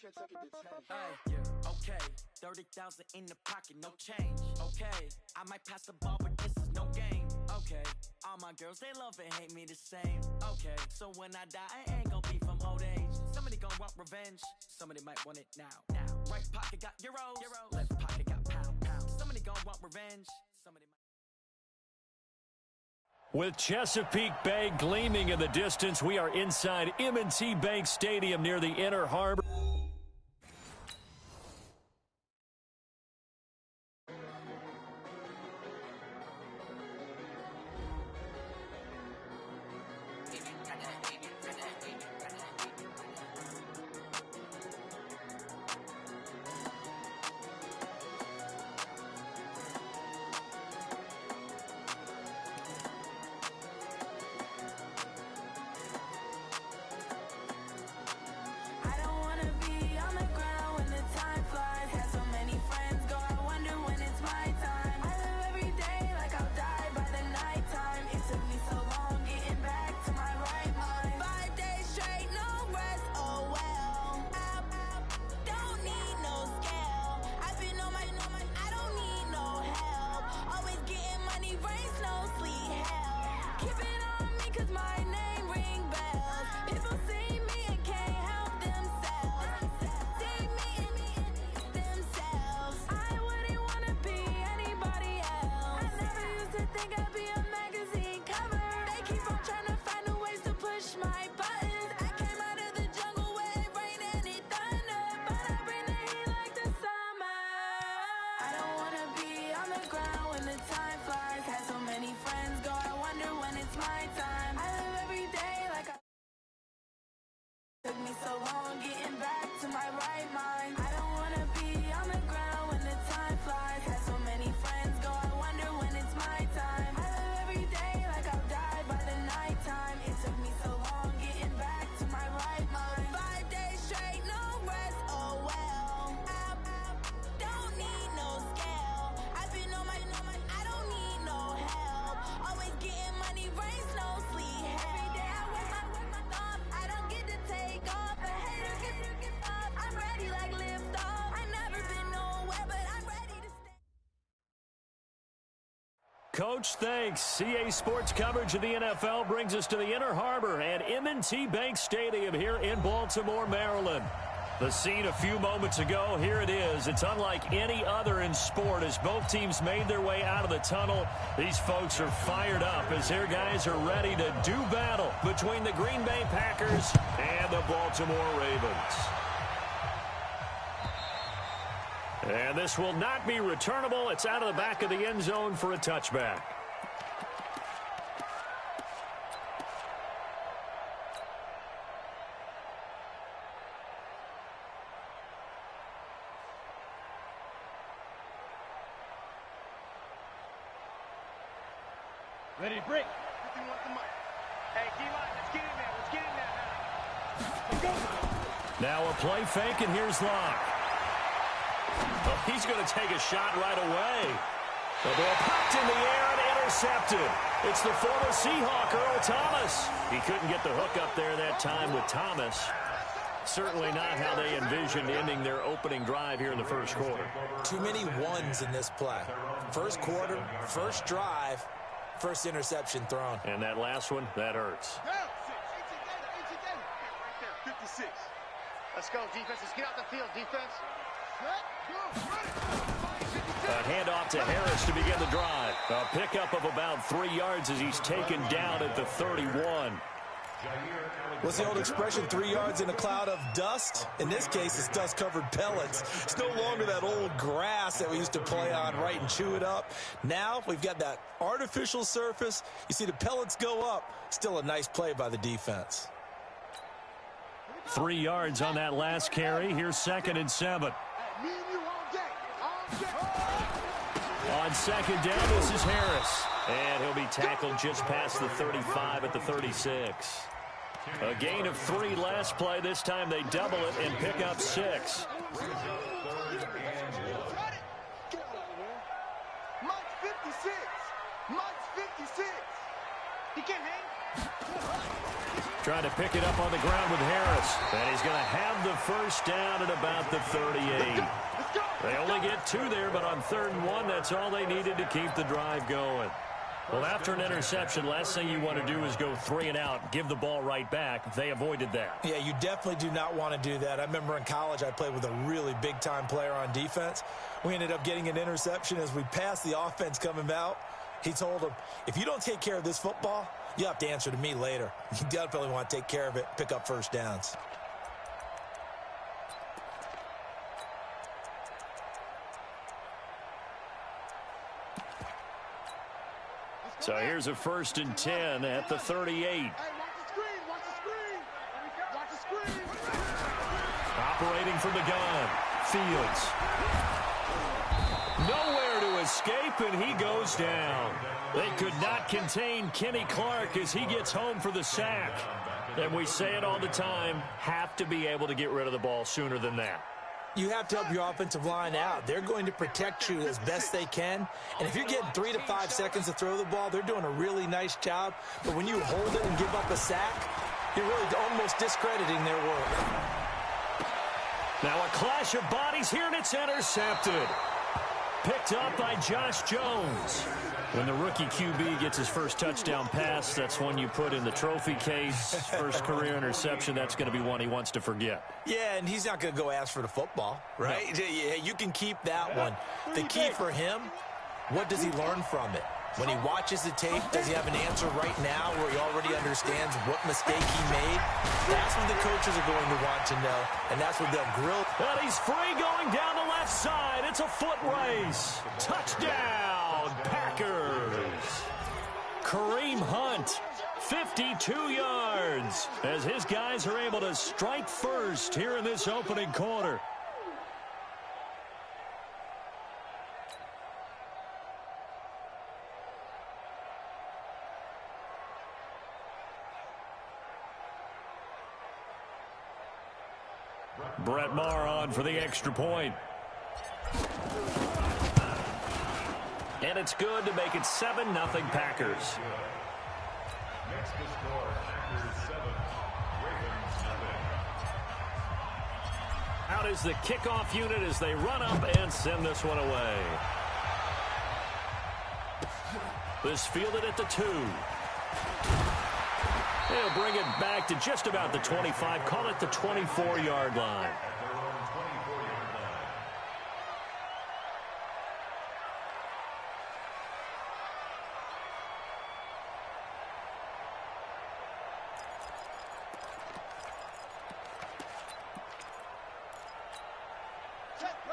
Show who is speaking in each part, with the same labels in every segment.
Speaker 1: Yeah, okay. 30,000 in the pocket, no change. Okay, I might pass the ball, but this is no game. Okay, all my girls, they love and hate me the same. Okay, so when I die, I ain't gonna be from old age. Somebody gonna want revenge, somebody might want it now. Right pocket got euros, left pocket got pound. Somebody gonna want revenge, somebody might.
Speaker 2: With Chesapeake Bay gleaming in the distance, we are inside M&T Bank Stadium near the Inner Harbor. Coach, thanks. CA Sports coverage of the NFL brings us to the Inner Harbor at M&T Bank Stadium here in Baltimore, Maryland. The scene a few moments ago, here it is. It's unlike any other in sport as both teams made their way out of the tunnel. These folks are fired up as their guys are ready to do battle between the Green Bay Packers and the Baltimore Ravens. And this will not be returnable. It's out of the back of the end zone for a touchback.
Speaker 3: Ready to break.
Speaker 4: Hey, D-line, let's get in there. Let's get in there now.
Speaker 2: Now a play fake, and here's Locke. Oh, he's going to take a shot right away. The ball popped in the air and intercepted. It's the former Seahawk, Earl Thomas. He couldn't get the hook up there that time with Thomas. Certainly not how they envisioned ending their opening drive here in the first quarter.
Speaker 5: Too many ones in this play. First quarter, first drive, first interception thrown.
Speaker 2: And that last one, that hurts.
Speaker 4: Right there, 56. Let's go, defense. Let's get out the field, defense.
Speaker 2: A handoff to Harris to begin the drive. A pickup of about 3 yards as he's taken down at the 31.
Speaker 5: What's the old expression, 3 yards in a cloud of dust? In this case, it's dust-covered pellets. It's no longer that old grass that we used to play on, right, and chew it up. Now we've got that artificial surface. You see the pellets go up. Still a nice play by the defense.
Speaker 2: 3 yards on that last carry. Here's 2nd and 7. On second down, this is Harris. And he'll be tackled just past the 35 at the 36. A gain of 3 last play. This time they double it and pick up 6.
Speaker 4: Mike's 56. Mike's 56. He can't hang.
Speaker 2: Trying to pick it up on the ground with Harris. And he's going to have the first down at about the 38. They only get 2 there, but on 3rd and 1, that's all they needed to keep the drive going. Well, after an interception, last thing you want to do is go 3 and out, give the ball right back. They avoided that.
Speaker 5: Yeah, you definitely do not want to do that. I remember in college I played with a really big-time player on defense. We ended up getting an interception as we passed the offense coming out. He told him, if you don't take care of this football, you have to answer to me later. You definitely want to take care of it, pick up first downs.
Speaker 2: So here's a 1st and 10 at the 38.
Speaker 4: Hey, watch the screen, watch the screen. Watch the screen.
Speaker 2: Operating from the gun, Fields. Nowhere to escape, and he goes down. They could not contain Kenny Clark as he gets home for the sack. And we say it all the time, have to be able to get rid of the ball sooner than that.
Speaker 5: You have to help your offensive line out. They're going to protect you as best they can. And if you're getting 3 to 5 seconds to throw the ball, they're doing a really nice job. But when you hold it and give up a sack, you're really almost discrediting their work.
Speaker 2: Now a clash of bodies here, and it's intercepted. Picked up by Josh Jones. When the rookie QB gets his first touchdown pass, that's one you put in the trophy case. First career interception, that's going to be one he wants to forget.
Speaker 5: Yeah, and he's not going to go ask for the football, right? No. Yeah, you can keep that one. The key for him, what does he learn from it? When he watches the tape, does he have an answer right now where he already understands what mistake he made? That's what the coaches are going to want to know, and that's what they'll grill.
Speaker 2: And he's free going down the left side. It's a foot race. Touchdown, Packers. Kareem Hunt, 52 yards, as his guys are able to strike first here in this opening quarter. Brett Maher on for the extra point. And it's good to make it 7-0 Packers.
Speaker 3: Next to score, Packers 7, Ravens nothing.
Speaker 2: Out is the kickoff unit as they run up and send this one away. This fielded at the 2. They'll bring it back to just about the 25. Call it the 24-yard line.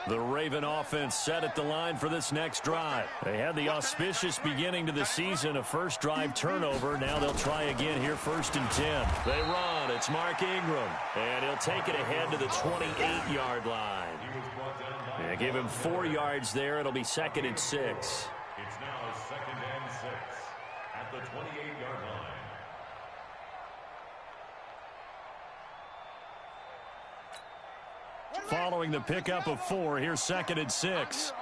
Speaker 2: The Raven offense set at the line for this next drive. They had the auspicious beginning to the season, a first drive turnover. Now they'll try again here, 1st and 10. They run. It's Mark Ingram, and he'll take it ahead to the 28-yard line. Yeah, give him 4 yards there. It'll be 2nd and 6.
Speaker 3: It's now 2nd and 6 at the 28-yard line.
Speaker 2: Following the pickup of 4, here's 2nd and 6.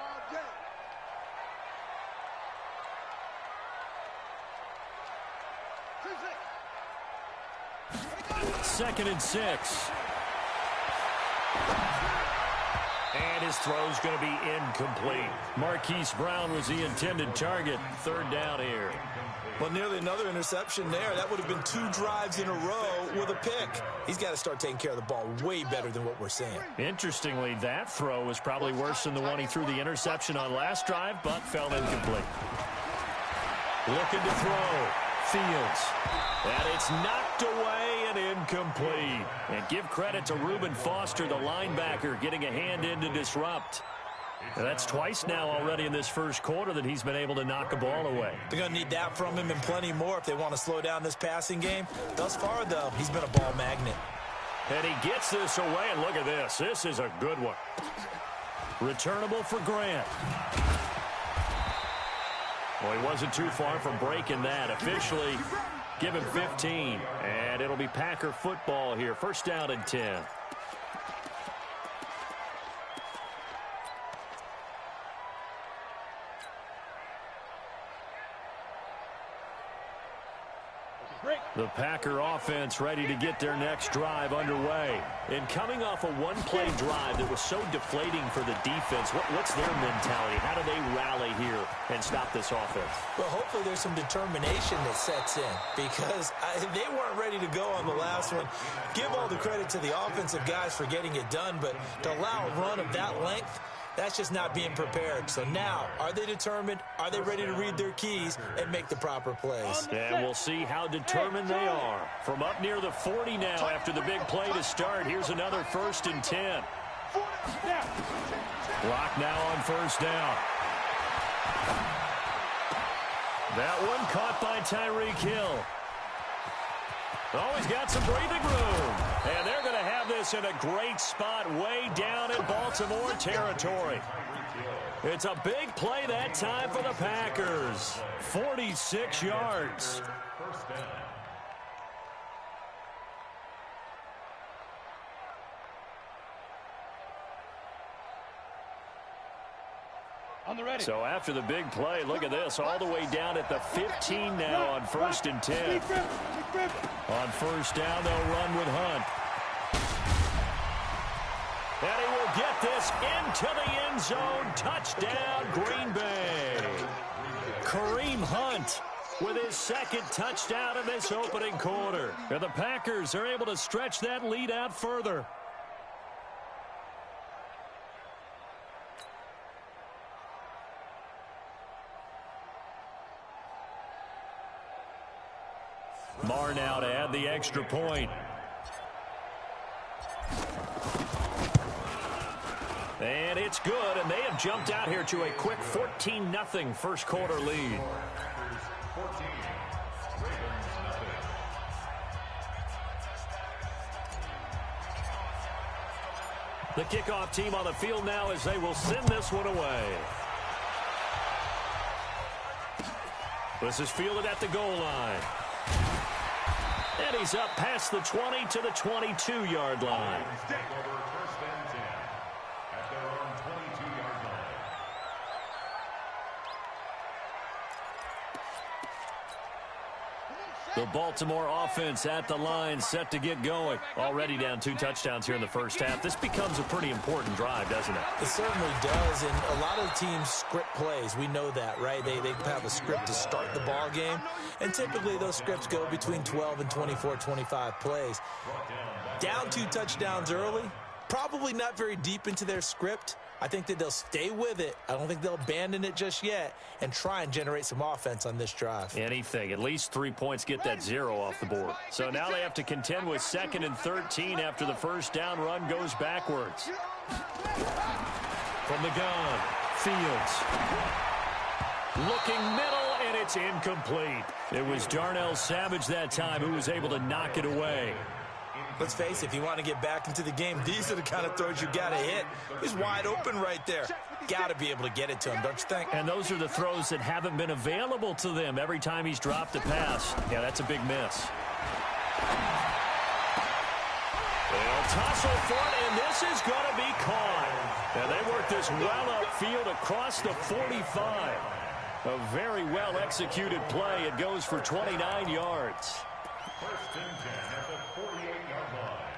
Speaker 2: Second and 6. And his throw's going to be incomplete. Marquise Brown was the intended target. 3rd down here.
Speaker 5: Well, nearly another interception there. That would have been 2 drives in a row with a pick. He's got to start taking care of the ball way better than what we're seeing.
Speaker 2: Interestingly, that throw was probably worse than the one he threw the interception on last drive, but fell incomplete. Looking to throw. Fields. And it's knocked away and incomplete. And give credit to Reuben Foster, the linebacker, getting a hand in to disrupt. And that's twice now already in this first quarter that he's been able to knock a ball away.
Speaker 5: They're going to need that from him and plenty more if they want to slow down this passing game. Thus far, though, he's been a ball magnet.
Speaker 2: And he gets this away, and look at this. This is a good one. Returnable for Grant. Well, he wasn't too far from breaking that. Officially, give him 15. And it'll be Packer football here. 1st down and 10. The Packer offense ready to get their next drive underway. And coming off a one-play drive that was so deflating for the defense, what's their mentality? How do they rally here and stop this offense?
Speaker 5: Well, hopefully there's some determination that sets in because they weren't ready to go on the last one. Give all the credit to the offensive guys for getting it done, but to allow a run of that length, that's just not being prepared. So now, are they determined? Are they ready to read their keys and make the proper plays?
Speaker 2: And we'll see how determined they are. From up near the 40 now after the big play to start, here's another 1st and 10. Block now on 1st down. That one caught by Tyreek Hill. Always got some breathing room. And they're going to have this in a great spot way down in Baltimore territory. It's a big play that time for the Packers. 46 yards. So after the big play, look at this, all the way down at the 15 now on 1st and 10. On 1st down, they'll run with Hunt. And he will get this into the end zone. Touchdown, Green Bay. Kareem Hunt with his 2nd touchdown in this opening quarter. And the Packers are able to stretch that lead out further. Marr now to add the extra point. And it's good, and they have jumped out here to a quick 14-0 first quarter lead. The kickoff team on the field now as they will send this one away. This is fielded at the goal line. And he's up past the 20 to the 22-yard line. The Baltimore offense at the line, set to get going. Already down 2 touchdowns here in the first half. This becomes a pretty important drive, doesn't it?
Speaker 5: It certainly does, and a lot of the teams script plays. We know that, right? They have a script to start the ball game, and typically those scripts go between 12 and 24, 25 plays. Down 2 touchdowns early, probably not very deep into their script. I think that they'll stay with it. I don't think they'll abandon it just yet and try and generate some offense on this drive.
Speaker 2: Anything. At least 3 points, get that 0 off the board. So now they have to contend with 2nd and 13 after the first down run goes backwards. From the gun, Fields. Looking middle, and it's incomplete. It was Darnell Savage that time who was able to knock it away.
Speaker 5: Let's face it, if you want to get back into the game, these are the kind of throws you got to hit. He's wide open right there. Got to be able to get it to him, don't you think?
Speaker 2: And those are the throws that haven't been available to them every time he's dropped a pass. Yeah, that's a big miss. They'll tussle for it, and this is going to be caught. And they work this well upfield across the 45. A very well-executed play. It goes for 29 yards.
Speaker 3: 1st and 10 at the 48-yard line.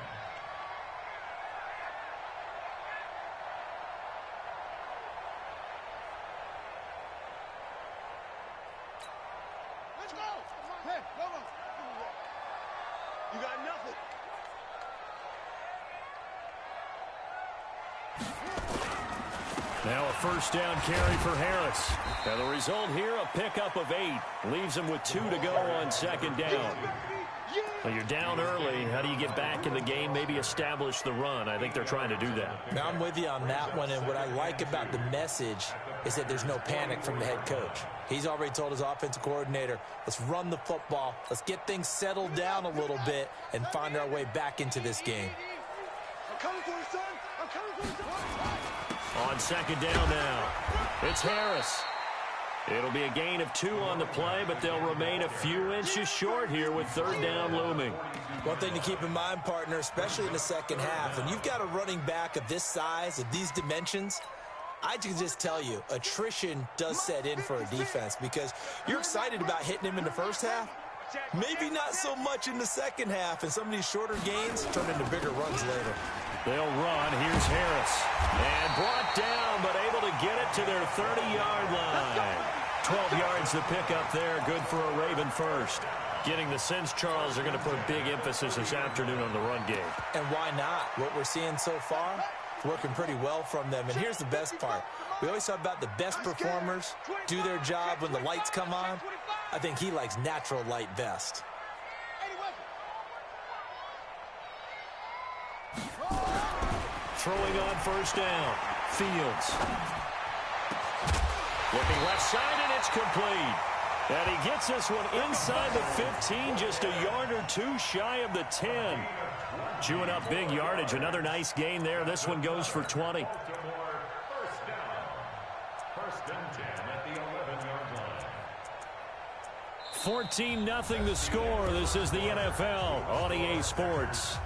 Speaker 4: Let's go! Hey, go! You got nothing.
Speaker 2: Now a 1st down carry for Harris. And the result here, a pickup of 8. Leaves him with 2 to go on 2nd down. Well, you're down early. How do you get back in the game, maybe establish the run? I think they're trying to do that.
Speaker 5: Now, I'm with you on that one, and what I like about the message is that there's no panic from the head coach. He's already told his offensive coordinator, let's run the football, let's get things settled down a little bit and find our way back into this game.
Speaker 4: I'm coming for you, son. I'm coming for you, son.
Speaker 2: On 2nd down now, it's Harris. It'll be a gain of 2 on the play, but they'll remain a few inches short here with 3rd down looming.
Speaker 5: One thing to keep in mind, partner, especially in the second half, and you've got a running back of this size, of these dimensions, I can just tell you, attrition does set in for a defense because you're excited about hitting him in the first half, Maybe not so much in the second half, and some of these shorter gains turn into bigger runs later.
Speaker 2: They'll run. Here's Harris. And brought down, but able to get it to their 30-yard line. 12 yards to pick up there. Good for a Raven first. Getting the sense, Charles, are going to put big emphasis this afternoon on the run game.
Speaker 5: And why not? What we're seeing so far, it's working pretty well from them. And here's the best part. We always talk about the best performers do their job when the lights come on. I think he likes natural light best.
Speaker 2: Throwing on first down. Fields. Looking left side, and it's complete. And he gets this one inside the 15, just a yard or two shy of the 10. Chewing up big yardage. Another nice gain there. This one goes for 20.
Speaker 3: First and 10 at the 11-yard line.
Speaker 2: 14-0 the score. This is the NFL on EA Sports.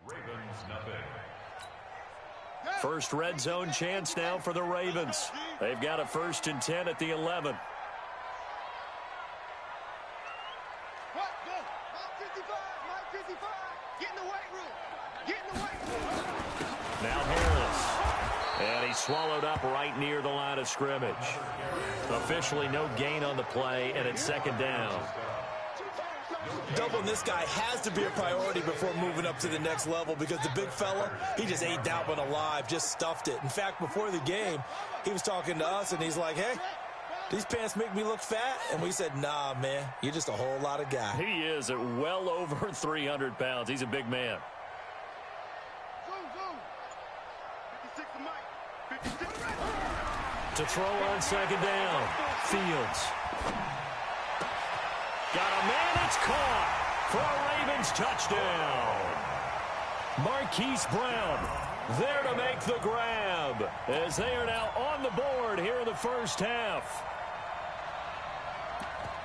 Speaker 3: Ravens nothing.
Speaker 2: First red zone chance now for the Ravens. They've got a 1st and 10 at the 11. Now Harris. And he's swallowed up right near the line of scrimmage. Officially no gain on the play, and it's 2nd down.
Speaker 5: Doubling this guy has to be a priority before moving up to the next level, because the big fella, he just ate that one alive, just stuffed it. In fact, before the game, he was talking to us, and he's like, hey, these pants make me look fat? And we said, nah, man, you're just a whole lot of guy.
Speaker 2: He is at well over 300 pounds. He's a big man. To throw on 2nd down, Fields. Got a man, it's caught for a Ravens touchdown. Marquise Brown there to make the grab as they are now on the board here in the first half.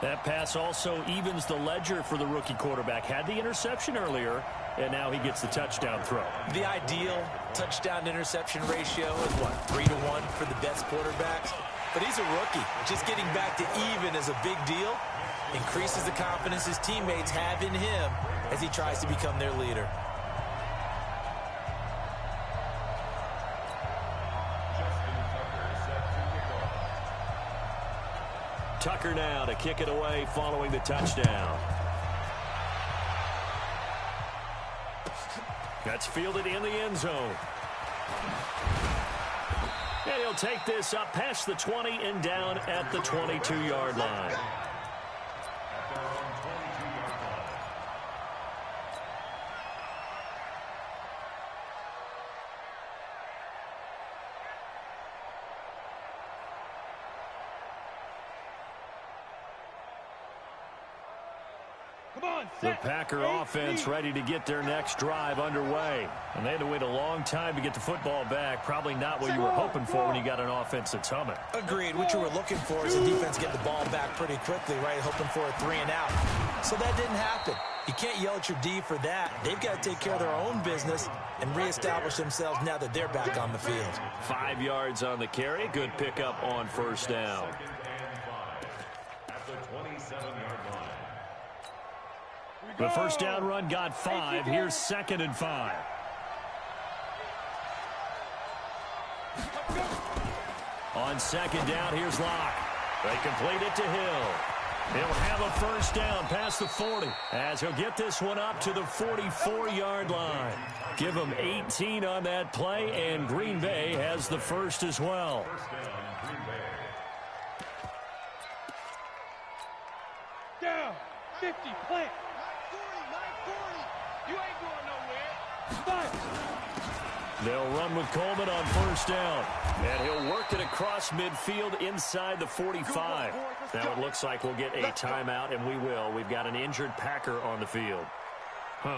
Speaker 2: That pass also evens the ledger for the rookie quarterback. Had the interception earlier, and now he gets the touchdown throw.
Speaker 5: The ideal touchdown-interception ratio is, what, 3-to-1 for the best quarterbacks? But he's a rookie. Just getting back to even is a big deal. Increases the confidence his teammates have in him as he tries to become their leader.
Speaker 2: Tucker now to kick it away following the touchdown. That's fielded in the end zone. And he'll take this up past the 20 and down at the 22-yard line. The Packer offense ready to get their next drive underway. And they had to wait a long time to get the football back. Probably not what you were hoping for when you got an offense that's humming.
Speaker 5: Agreed. What you were looking for is the defense get the ball back pretty quickly, right? Hoping for a 3-and-out. So that didn't happen. You can't yell at your D for that. They've got to take care of their own business and reestablish themselves now that they're back on the field.
Speaker 2: 5 yards on the carry. Good pickup on first down.
Speaker 3: At the 27-yard line.
Speaker 2: The first down run got 5. Here's 2nd and 5. On 2nd down, here's Locke. They complete it to Hill. He'll have a first down past the 40 as he'll get this one up to the 44-yard line. Give him 18 on that play, and Green Bay has the first as well.
Speaker 4: Down, 50, plant. 40. You ain't going nowhere. Fire.
Speaker 2: They'll run with Coleman on first down, and he'll work it across midfield inside the 45. Now it looks like we'll get a timeout, and we will. We've got an injured Packer on the field.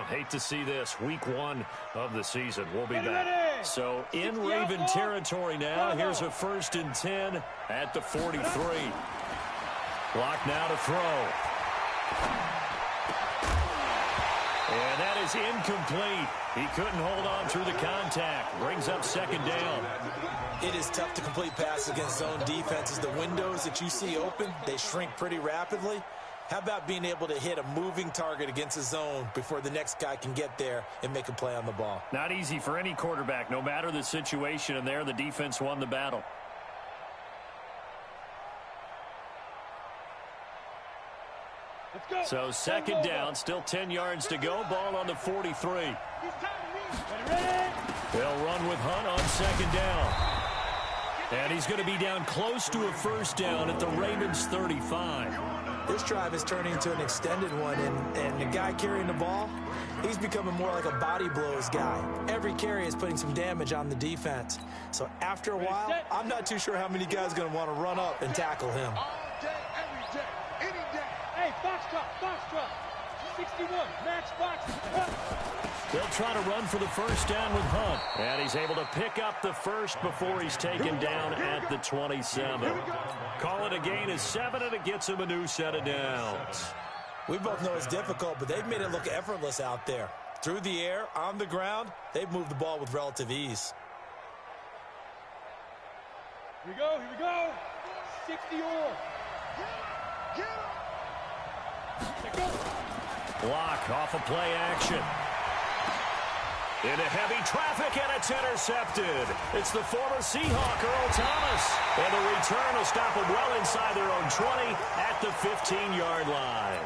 Speaker 2: Hate to see this. Week 1 of the season. We'll be back. So in Raven territory now. Here's a 1st and 10 at the 43. Block now to throw. And that is incomplete. He couldn't hold on through the contact. Brings up 2nd down.
Speaker 5: It is tough to complete passes against zone defenses. The windows that you see open, they shrink pretty rapidly. How about being able to hit a moving target against a zone before the next guy can get there and make a play on the ball?
Speaker 2: Not easy for any quarterback, no matter the situation, and there the defense won the battle. So 2nd down, still 10 yards to go. Ball on the 43. They'll run with Hunt on 2nd down. And he's going to be down close to a first down at the Ravens 35.
Speaker 5: This drive is turning into an extended one, and the guy carrying the ball, he's becoming more like a body blows guy. Every carry is putting some damage on the defense. So after a while, I'm not too sure how many guys are going to want to run up and tackle him.
Speaker 4: All day, every day, any day. Hey, box drop. 61, match box.
Speaker 2: They'll try to run for the first down with Hunt. And he's able to pick up the first before he's taken down at the 27. Call it a gain of 7, and it gets him a new set of downs.
Speaker 5: We both know it's difficult, but they've made it look effortless out there. Through the air, on the ground, they've moved the ball with relative ease.
Speaker 4: Here we go. 60 or. Get him.
Speaker 2: Block off of play action. Into heavy traffic, and it's intercepted. It's the former Seahawk, Earl Thomas. And the return will stop them well inside their own 20 at the 15-yard line.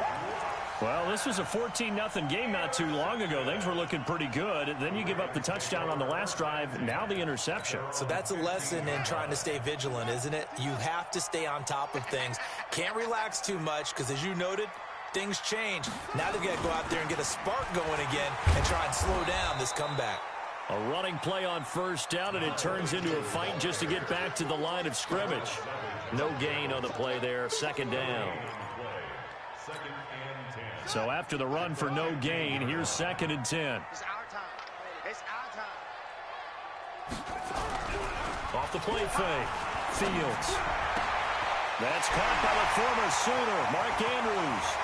Speaker 2: Well, this was a 14-0 game not too long ago. Things were looking pretty good. Then you give up the touchdown on the last drive. Now the interception.
Speaker 5: So that's a lesson in trying to stay vigilant, isn't it? You have to stay on top of things. Can't relax too much because, as you noted, things change. Now they've got to go out there and get a spark going again and try and slow down this comeback.
Speaker 2: A running play on first down, and it turns into a fight just to get back to the line of scrimmage. No gain on the play there. 2nd down. So after the run for no gain, here's 2nd and 10.
Speaker 4: It's our time.
Speaker 2: Off the play fake. Fields. That's caught by the former Sooner, Mark Andrews.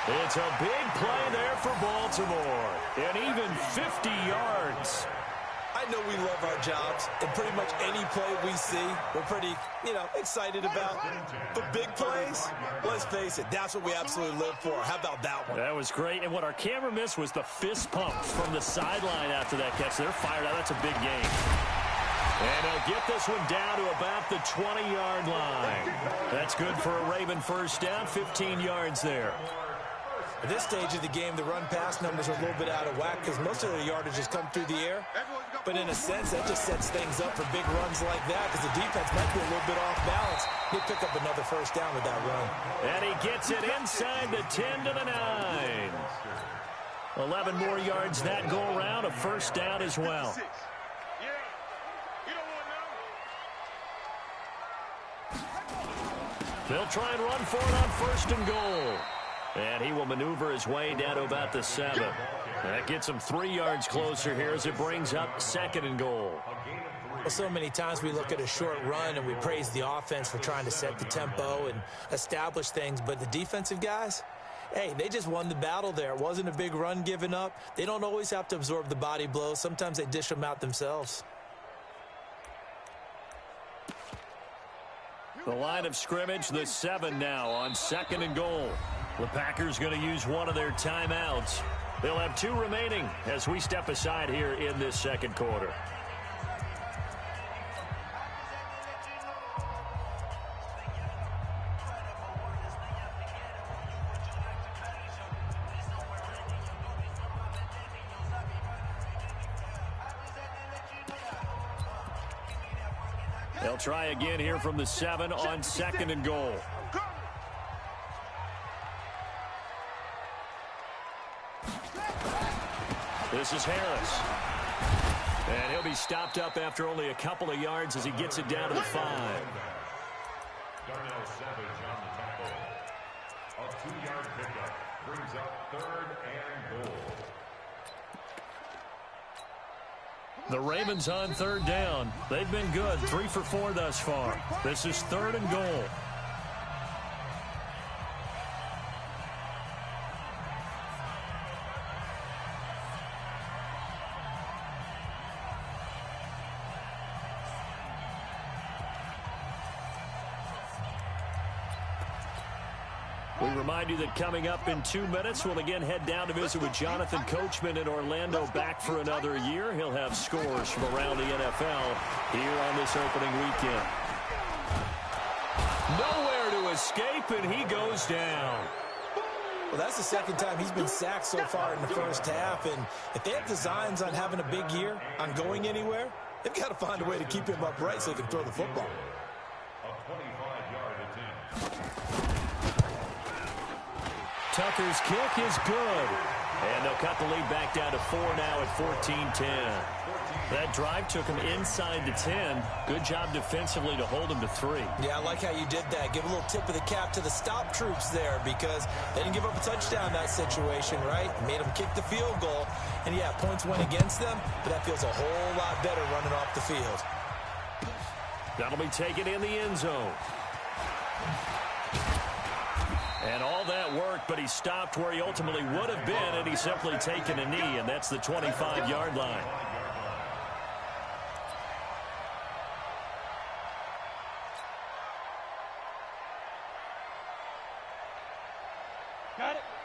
Speaker 2: It's a big play there for Baltimore. And even 50 yards.
Speaker 5: I know we love our jobs, and pretty much any play we see, we're pretty, excited about. But big plays, let's face it, that's what we absolutely live for. How about that one?
Speaker 2: That was great. And what our camera missed was the fist pump from the sideline after that catch. They're fired out. That's a big game. And they'll get this one down to about the 20-yard line. That's good for a Raven first down, 15 yards there.
Speaker 5: At this stage of the game, the run-pass numbers are a little bit out of whack because most of the yardage has come through the air. But in a sense, that just sets things up for big runs like that because the defense might be a little bit off balance. He'll pick up another first down with that run.
Speaker 2: And he gets it inside the 10 to the 9. 11 more yards that go around, a first down as well. They'll try and run for it on 1st and goal. And he will maneuver his way down to about the 7. That gets him 3 yards closer here as it brings up 2nd and goal.
Speaker 5: Well, so many times we look at a short run and we praise the offense for trying to set the tempo and establish things. But the defensive guys, hey, they just won the battle there. It wasn't a big run given up. They don't always have to absorb the body blows. Sometimes they dish them out themselves.
Speaker 2: The line of scrimmage, the 7 now on 2nd and goal. The Packers going to use one of their timeouts. They'll have 2 remaining as we step aside here in this 2nd quarter. They'll try again here from the 7 on 2nd and goal. This is Harris. And he'll be stopped up after only a couple of yards as he gets it down to the 5.
Speaker 3: Darnell Savage on the tackle. A 2-yard pickup brings up 3rd and goal.
Speaker 2: The Ravens on 3rd down. They've been good, 3 for 4 thus far. This is 3rd and goal. We remind you that coming up in 2 minutes, we'll again head down to visit with Jonathan Coachman in Orlando, back for another year. He'll have scores from around the NFL here on this opening weekend. Nowhere to escape, and he goes down.
Speaker 5: Well, that's the 2nd time he's been sacked so far in the first half, and if they have designs on having a big year, on going anywhere, they've got to find a way to keep him upright so he can throw the football.
Speaker 3: A 25-yard attempt.
Speaker 2: Tucker's kick is good. And they'll cut the lead back down to 4 now at 14-10. That drive took him inside the 10. Good job defensively to hold him to 3.
Speaker 5: Yeah, I like how you did that. Give a little tip of the cap to the stop troops there because they didn't give up a touchdown in that situation, right? Made them kick the field goal. And, yeah, points went against them, but that feels a whole lot better running off the field.
Speaker 2: That'll be taken in the end zone. And all that worked, but he stopped where he ultimately would have been, and he's simply taken a knee, and that's the 25-yard line.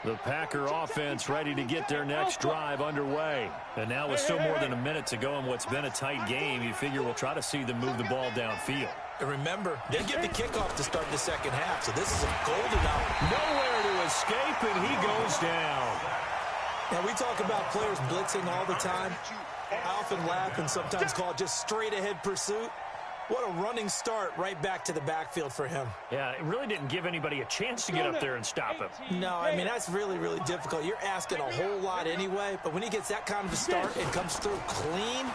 Speaker 2: The Packer offense ready to get their next drive underway. And now with still more than a minute to go in what's been a tight game, you figure we'll try to see them move the ball downfield.
Speaker 5: And remember, they get the kickoff to start the second half, so this is a golden hour.
Speaker 2: Nowhere to escape, and he goes down.
Speaker 5: Now, we talk about players blitzing all the time. I often laugh and sometimes call it just straight-ahead pursuit. What a running start right back to the backfield for him.
Speaker 2: Yeah, it really didn't give anybody a chance to get up there and stop him.
Speaker 5: No, I mean, that's really, really difficult. You're asking a whole lot anyway, but when he gets that kind of a start and comes through clean,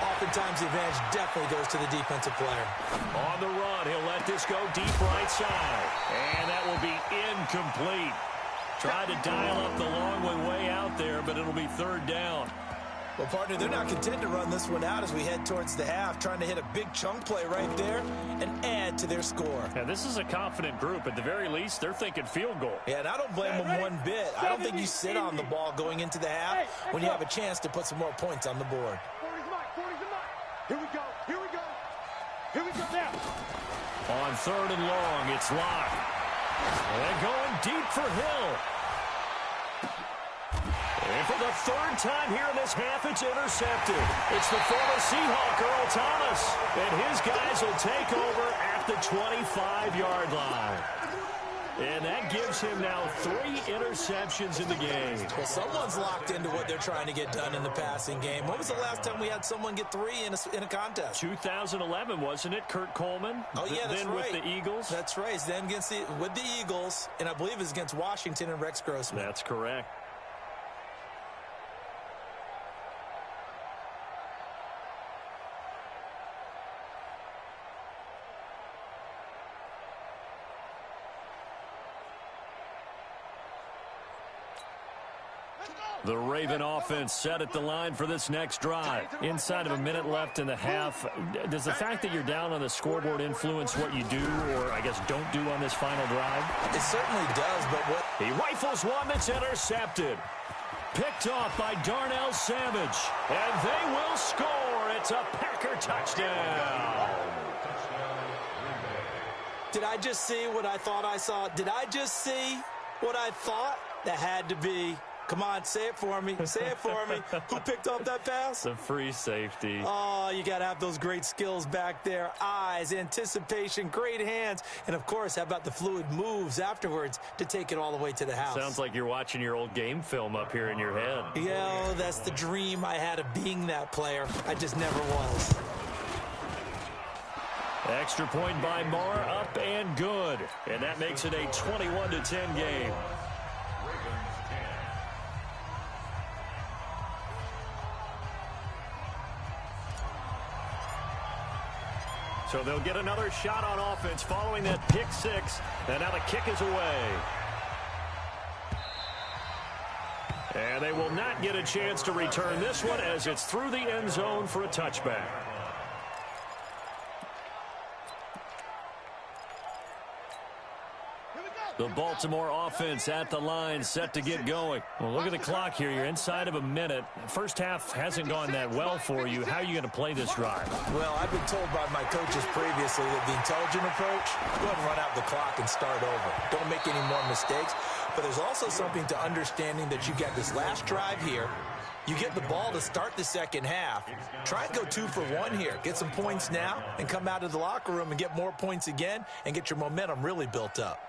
Speaker 5: oftentimes the advantage definitely goes to the defensive player.
Speaker 2: On the run, he'll let this go deep right side. And that will be incomplete. Tried to dial up the long way out there, but it'll be 3rd down.
Speaker 5: Well, partner, they're not content to run this one out as we head towards the half, trying to hit a big chunk play right there and add to their score.
Speaker 2: Yeah, this is a confident group. At the very least, they're thinking field goal.
Speaker 5: Yeah, and I don't blame them one bit. I don't think you sit on the ball going into the half when you have a chance to put some more points on the board.
Speaker 4: 40's mine, 40's mine. Here we go, here we go. Here we go now.
Speaker 2: On 3rd and long, it's locked. And going deep for Hill. And for the 3rd time here in this half, it's intercepted. It's the former Seahawk, Earl Thomas. And his guys will take over at the 25-yard line. And that gives him now 3 interceptions in the game.
Speaker 5: Well, someone's locked into what they're trying to get done in the passing game. When was the last time we had someone get 3 in a contest?
Speaker 2: 2011, wasn't it? Kurt Coleman?
Speaker 5: Oh, yeah, that's
Speaker 2: then
Speaker 5: right.
Speaker 2: with the Eagles?
Speaker 5: That's right. Then with the Eagles, and I believe it was against Washington and Rex Grossman.
Speaker 2: That's correct. The Raven offense set at the line for this next drive. Inside of a minute left in the half, does the fact that you're down on the scoreboard influence what you do or, I guess, don't do on this final drive?
Speaker 5: It certainly does, but what...
Speaker 2: He rifles one that's intercepted. Picked off by Darnell Savage. And they will score. It's a Packer touchdown.
Speaker 5: Did I just see what I thought I saw? Did I just see what I thought? That had to be... Come on, say it for me. Say it for me. Who picked off that pass?
Speaker 2: The free safety.
Speaker 5: Oh, you got to have those great skills back there. Eyes, anticipation, great hands. And, of course, how about the fluid moves afterwards to take it all the way to the house?
Speaker 2: Sounds like you're watching your old game film up here in your head.
Speaker 5: Yeah, that's the dream I had of being that player. I just never was.
Speaker 2: Extra point by Moore, up and good. And that makes it a 21-10 game. So they'll get another shot on offense following that pick six. And now the kick is away. And they will not get a chance to return this one as it's through the end zone for a touchback. The Baltimore offense at the line, set to get going. Well, look at the clock here. You're inside of a minute. First half hasn't gone that well for you. How are you going to play this drive?
Speaker 5: Well, I've been told by my coaches previously that the intelligent approach, go ahead and run out the clock and start over. Don't make any more mistakes. But there's also something to understanding that you got this last drive here. You get the ball to start the second half. Try and go 2 for 1 here. Get some points now and come out of the locker room and get more points again and get your momentum really built up.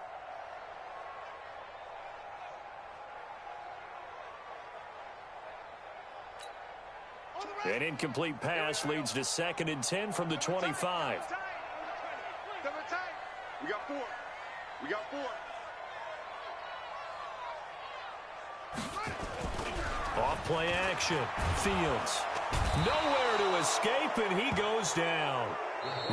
Speaker 2: An incomplete pass leads to 2nd and 10 from the 25.
Speaker 4: We got 4. We got 4.
Speaker 2: Off play action. Fields. Nowhere to escape, and he goes down.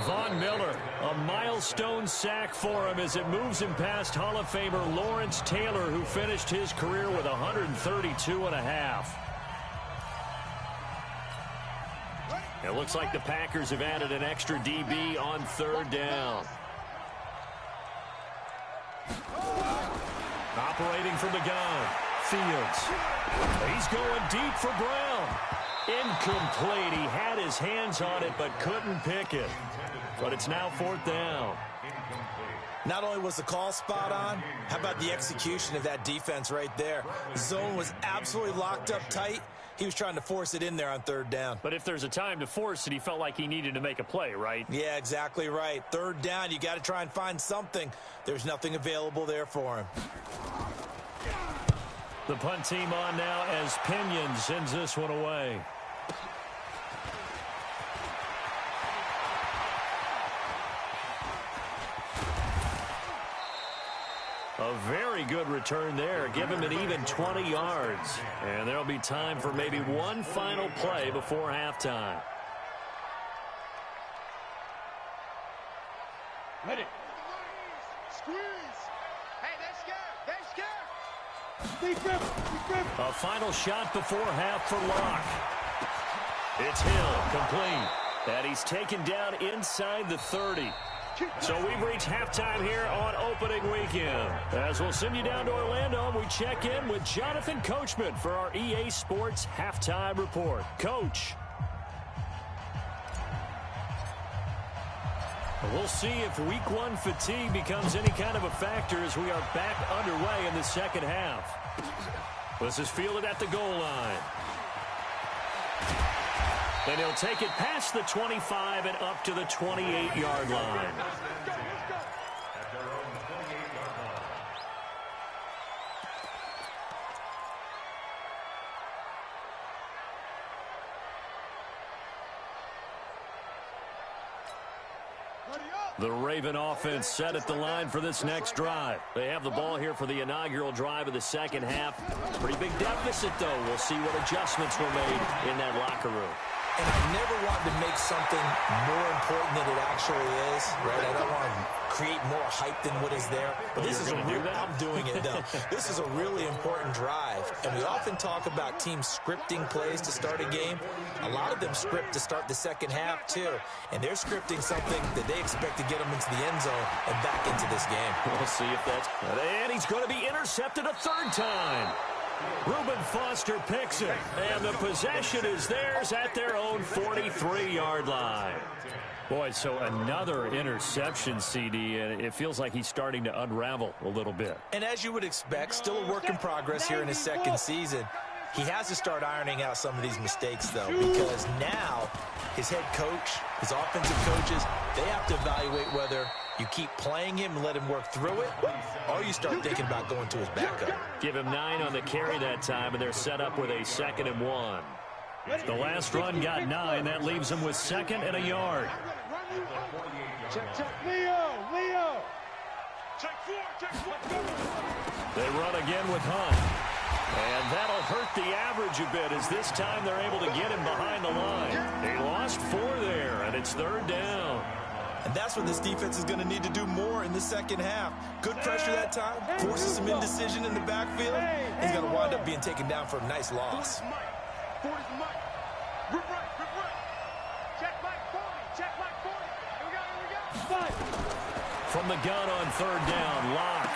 Speaker 2: Von Miller, a milestone sack for him as it moves him past Hall of Famer Lawrence Taylor, who finished his career with 132.5. It looks like the Packers have added an extra DB on 3rd down. Operating from the gun. Fields. He's going deep for Brown. Incomplete. He had his hands on it but couldn't pick it. But it's now 4th down.
Speaker 5: Not only was the call spot on, how about the execution of that defense right there? The zone was absolutely locked up tight. He was trying to force it in there on 3rd down.
Speaker 2: But if there's a time to force it, he felt like he needed to make a play, right?
Speaker 5: Yeah, exactly right. 3rd down, you got to try and find something. There's nothing available there for him.
Speaker 2: The punt team on now as Pinion sends this one away. A very good return there. Give him an even 20 yards. And there'll be time for maybe one final play before halftime.
Speaker 4: Ready. Squeeze. Hey, they're scared. They're scared.
Speaker 2: A final shot before half for Locke. It's Hill, complete. And he's taken down inside the 30. So we've reached halftime here on opening weekend. As we'll send you down to Orlando, we check in with Jonathan Coachman for our EA Sports Halftime Report. Coach. We'll see if week 1 fatigue becomes any kind of a factor as we are back underway in the second half. This is fielded at the goal line. And he'll take it past the 25 and up to the 28-yard line. The Raven offense set at the line for this next drive. They have the ball here for the inaugural drive of the second half. Pretty big deficit, though. We'll see what adjustments were made in that locker room.
Speaker 5: And I never wanted to make something more important than it actually is, right? I don't want to create more hype than what is there. But this is a real, I'm doing it, though. This is a really important drive. And we often talk about teams scripting plays to start a game. A lot of them script to start the second half, too. And they're scripting something that they expect to get them into the end zone and back into this game.
Speaker 2: We'll see if that's... And he's going to be intercepted a 3rd time. Reuben Foster picks it, and the possession is theirs at their own 43-yard line. Boy, so another interception, CD, and it feels like he's starting to unravel a little bit.
Speaker 5: And as you would expect, still a work in progress here in his second season. He has to start ironing out some of these mistakes, though, because now his head coach, his offensive coaches, they have to evaluate whether you keep playing him and let him work through it, or you start thinking about going to his backup.
Speaker 2: Give him 9 on the carry that time, and they're set up with a 2nd and 1. The last run got 9. That leaves them with 2nd and a yard.
Speaker 4: Check. Leo. Check four.
Speaker 2: They run again with Hunt. And that'll hurt the average a bit as this time they're able to get him behind the line. They lost 4 there, and it's 3rd down.
Speaker 5: And that's what this defense is going to need to do more in the second half. Good pressure that time, forces some indecision in the backfield. He's going to wind up being taken down for a nice loss.
Speaker 4: Rip right. Check Mike 40. Here we go.
Speaker 2: From the gun on 3rd down, Locke.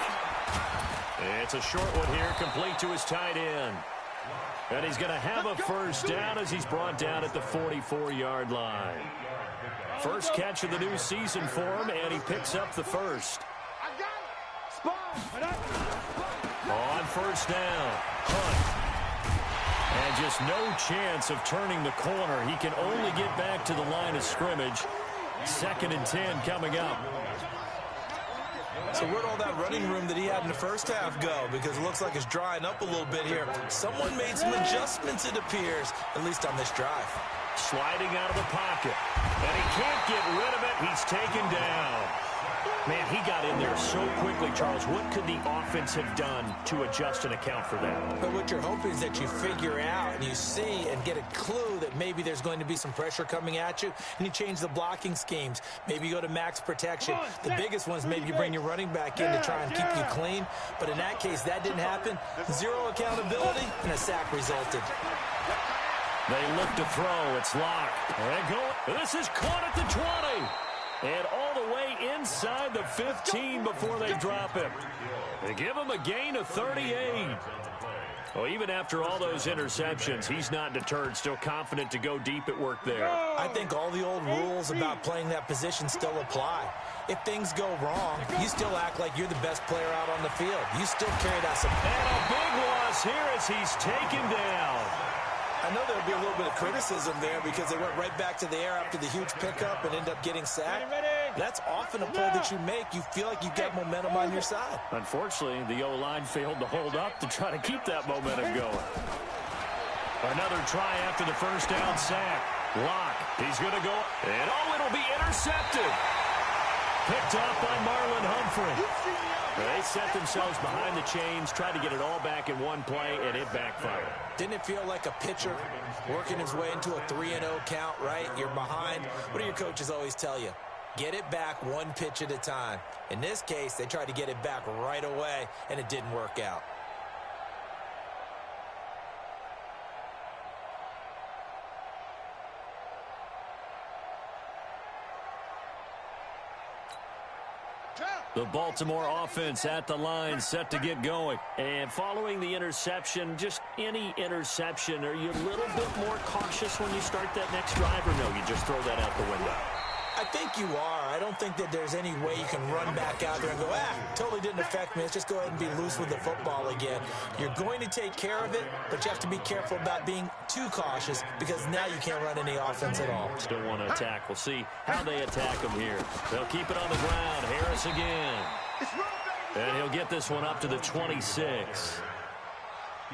Speaker 2: It's a short one here, complete to his tight end. And he's going to have a first down as he's brought down at the 44-yard line. First catch of the new season for him, and he picks up the first. On first down, Hunt. And just no chance of turning the corner. He can only get back to the line of scrimmage. 2nd and 10 coming up.
Speaker 5: So where'd all that running room that he had in the first half go? Because it looks like it's drying up a little bit here. Someone made some adjustments, it appears, at least on this drive.
Speaker 2: Sliding out of the pocket. And he can't get rid of it. He's taken down. Man, he got in there so quickly, Charles. What could the offense have done to adjust and account for that?
Speaker 5: But what you're hoping is that you figure out and you see and get a clue that maybe there's going to be some pressure coming at you, and you change the blocking schemes. Maybe you go to max protection. The biggest ones, maybe you bring your running back in to try and keep you clean. But in that case, that didn't happen. 0 accountability, and a sack resulted.
Speaker 2: They look to throw. It's locked. And go. This is caught at the 20. And all the way inside the 15 before they drop him. They give him a gain of 38. Well, even after all those interceptions, he's not deterred, still confident to go deep at work there.
Speaker 5: I think all the old rules about playing that position still apply. If things go wrong, you still act like you're the best player out on the field. You still carry that support.
Speaker 2: And a big loss here as he's taken down.
Speaker 5: I know there'll be a little bit of criticism there because they went right back to the air after the huge pickup and end up getting sacked. That's often a play that you make. You feel like you've got momentum on your side.
Speaker 2: Unfortunately, the O-line failed to hold up to try to keep that momentum going. Another try after the first down sack. Locke, he's going to go, and it'll be intercepted. Picked off by Marlon Humphrey. They set themselves behind the chains, tried to get it all back in one play, and it backfired.
Speaker 5: Didn't it feel like a pitcher working his way into a 3-0 count, right? You're behind. What do your coaches always tell you? Get it back one pitch at a time. In this case, they tried to get it back right away, and it didn't work out.
Speaker 2: The Baltimore offense at the line, set to get going. And following the interception, just any interception, are you a little bit more cautious when you start that next drive, or no, you just throw that out the window?
Speaker 5: I think you are. I don't think that there's any way you can run back out there and go, totally didn't affect me. Let's just go ahead and be loose with the football again. You're going to take care of it, but you have to be careful about being too cautious because now you can't run any offense at all.
Speaker 2: Still want to attack. We'll see how they attack him here. They'll keep it on the ground. Harris again. And he'll get this one up to the 26.